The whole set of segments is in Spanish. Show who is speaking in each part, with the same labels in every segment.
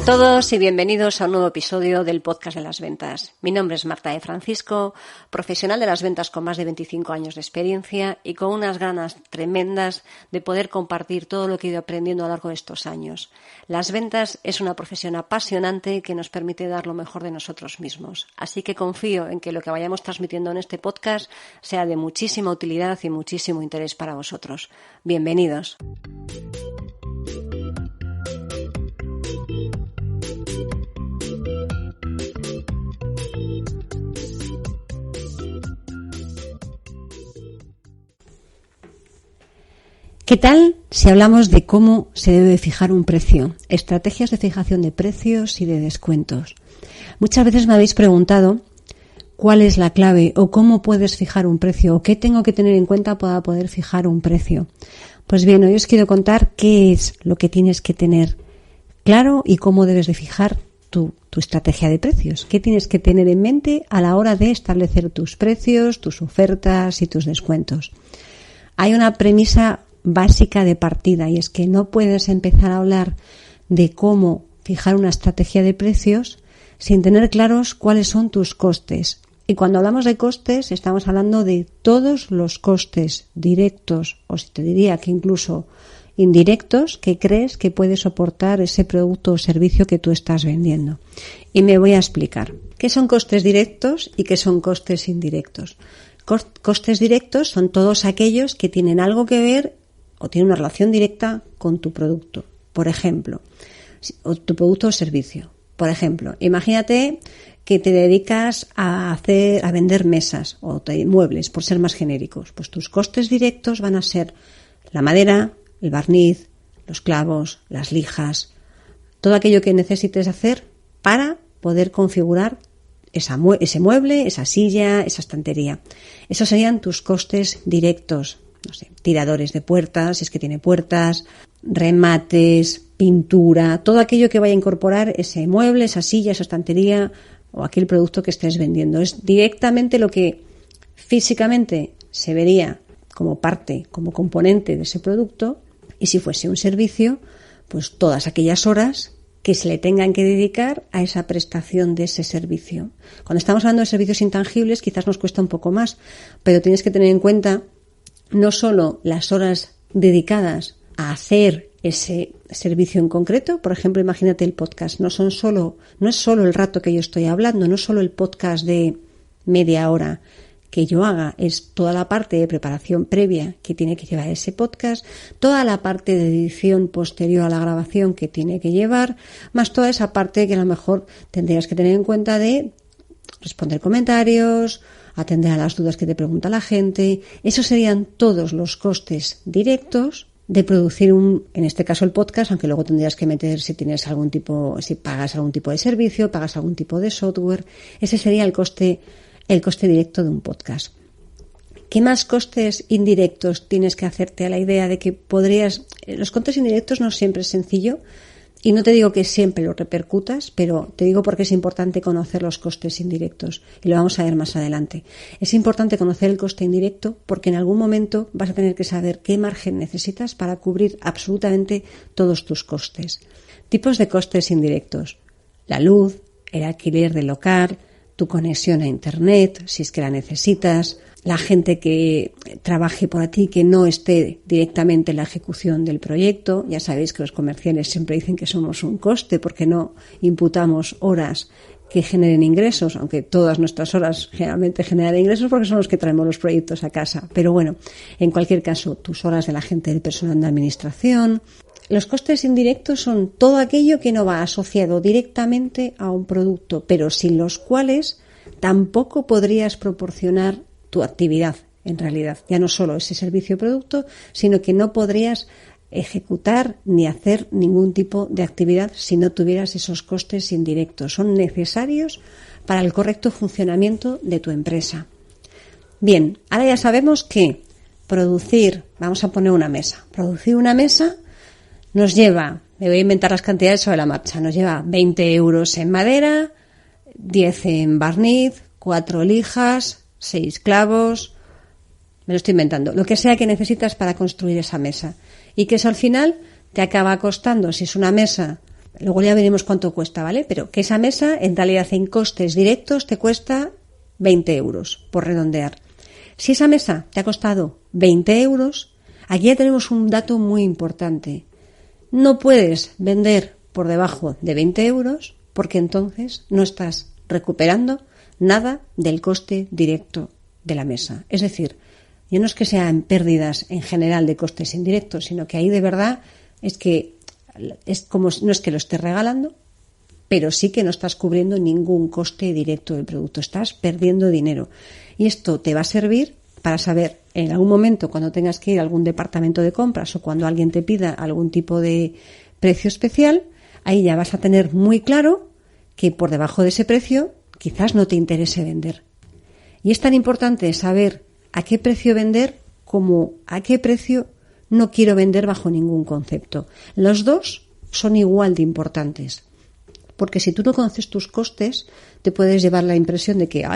Speaker 1: todos y bienvenidos a un nuevo episodio del Podcast de las Ventas. Mi nombre es Marta de Francisco, profesional de las ventas con más de 25 años de experiencia y con unas ganas tremendas de poder compartir todo lo que he ido aprendiendo a lo largo de estos años. Las ventas es una profesión apasionante que nos permite dar lo mejor de nosotros mismos. Así que confío en que lo que vayamos transmitiendo en este podcast sea de muchísima utilidad y muchísimo interés para vosotros. Bienvenidos. ¿Qué tal si hablamos de cómo se debe fijar un precio? Estrategias de fijación de precios y de descuentos. Muchas veces me habéis preguntado cuál es la clave o cómo puedes fijar un precio o qué tengo que tener en cuenta para poder fijar un precio. Pues bien, hoy os quiero contar qué es lo que tienes que tener claro y cómo debes de fijar tu estrategia de precios. ¿Qué tienes que tener en mente a la hora de establecer tus precios, tus ofertas y tus descuentos? Hay una premisa básica de partida y es que no puedes empezar a hablar de cómo fijar una estrategia de precios sin tener claros cuáles son tus costes. Y cuando hablamos de costes estamos hablando de todos los costes directos o si te diría que incluso indirectos que crees que puede soportar ese producto o servicio que tú estás vendiendo. Y me voy a explicar qué son costes directos y qué son costes indirectos. Costes directos son todos aquellos que tienen algo que ver o tiene una relación directa con tu producto, por ejemplo, o tu producto o servicio. Por ejemplo, imagínate que te dedicas a vender mesas o muebles, por ser más genéricos. Pues tus costes directos van a ser la madera, el barniz, los clavos, las lijas, todo aquello que necesites hacer para poder configurar ese mueble, esa silla, esa estantería. Esos serían tus costes directos. No sé, tiradores de puertas, si es que tiene puertas, remates, pintura, todo aquello que vaya a incorporar ese mueble, esa silla, esa estantería o aquel producto que estés vendiendo. Es directamente lo que físicamente se vería como parte, como componente de ese producto, y si fuese un servicio, pues todas aquellas horas que se le tengan que dedicar a esa prestación de ese servicio. Cuando estamos hablando de servicios intangibles quizás nos cuesta un poco más, pero tienes que tener en cuenta no solo las horas dedicadas a hacer ese servicio en concreto, por ejemplo, imagínate el podcast, no es solo el rato que yo estoy hablando, no es solo el podcast de media hora que yo haga, es toda la parte de preparación previa que tiene que llevar ese podcast, toda la parte de edición posterior a la grabación que tiene que llevar, más toda esa parte que a lo mejor tendrías que tener en cuenta de responder comentarios, atender a las dudas que te pregunta la gente. Esos serían todos los costes directos de producir en este caso el podcast, aunque luego tendrías que meter si pagas algún tipo de servicio, pagas algún tipo de software. Ese sería el coste directo de un podcast. ¿Qué más costes indirectos tienes que hacerte a la idea de que los costes indirectos no siempre es sencillo? Y no te digo que siempre lo repercutas, pero te digo porque es importante conocer los costes indirectos y lo vamos a ver más adelante. Es importante conocer el coste indirecto porque en algún momento vas a tener que saber qué margen necesitas para cubrir absolutamente todos tus costes. Tipos de costes indirectos: la luz, el alquiler del local, tu conexión a Internet, si es que la necesitas, la gente que trabaje por ti que no esté directamente en la ejecución del proyecto. Ya sabéis que los comerciales siempre dicen que somos un coste porque no imputamos horas que generen ingresos, aunque todas nuestras horas generalmente generan ingresos porque son los que traemos los proyectos a casa. Pero bueno, en cualquier caso, tus horas de la gente del personal de administración. Los costes indirectos son todo aquello que no va asociado directamente a un producto, pero sin los cuales tampoco podrías proporcionar tu actividad, en realidad. Ya no solo ese servicio o producto, sino que no podrías ejecutar ni hacer ningún tipo de actividad si no tuvieras esos costes indirectos. Son necesarios para el correcto funcionamiento de tu empresa. Bien, ahora ya sabemos que vamos a poner producir una mesa nos lleva, me voy a inventar las cantidades sobre la marcha, nos lleva 20 euros en madera, 10 en barniz, 4 lijas, 6 clavos, me lo estoy inventando, lo que sea que necesitas para construir esa mesa. Y que eso al final te acaba costando, si es una mesa luego ya veremos cuánto cuesta, ¿vale? Pero que esa mesa en realidad en costes directos te cuesta 20 euros, por redondear. Si esa mesa te ha costado 20 euros, aquí ya tenemos un dato muy importante. No puedes vender por debajo de 20 euros porque entonces no estás recuperando nada del coste directo de la mesa. Es decir, ya no es que sean pérdidas en general de costes indirectos, sino que ahí de verdad es que es como, no es que lo estés regalando, pero sí que no estás cubriendo ningún coste directo del producto, estás perdiendo dinero. Y esto te va a servir para saber en algún momento cuando tengas que ir a algún departamento de compras o cuando alguien te pida algún tipo de precio especial, ahí ya vas a tener muy claro que por debajo de ese precio quizás no te interese vender. Y es tan importante saber a qué precio vender como a qué precio no quiero vender bajo ningún concepto. Los dos son igual de importantes. Porque si tú no conoces tus costes, te puedes llevar la impresión de que,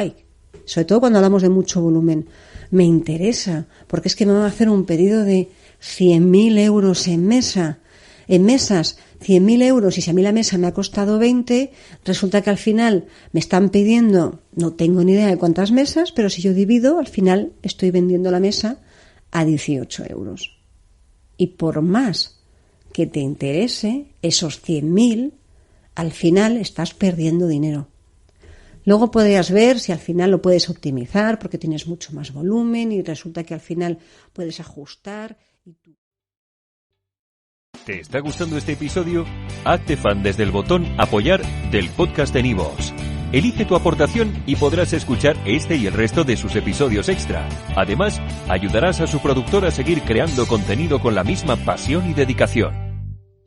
Speaker 1: sobre todo cuando hablamos de mucho volumen, me interesa, porque es que me van a hacer un pedido de 100.000 euros en mesas, 100.000 euros, y si a mí la mesa me ha costado 20, resulta que al final me están pidiendo, no tengo ni idea de cuántas mesas, pero si yo divido, al final estoy vendiendo la mesa a 18 euros. Y por más que te interese, esos 100.000, al final estás perdiendo dinero. Luego podrías ver si al final lo puedes optimizar porque tienes mucho más volumen y resulta que al final puedes ajustar.
Speaker 2: ¿Te está gustando este episodio? Hazte fan desde el botón Apoyar del podcast de Nivos. Elige tu aportación y podrás escuchar este y el resto de sus episodios extra. Además, ayudarás a su productor a seguir creando contenido con la misma pasión y dedicación.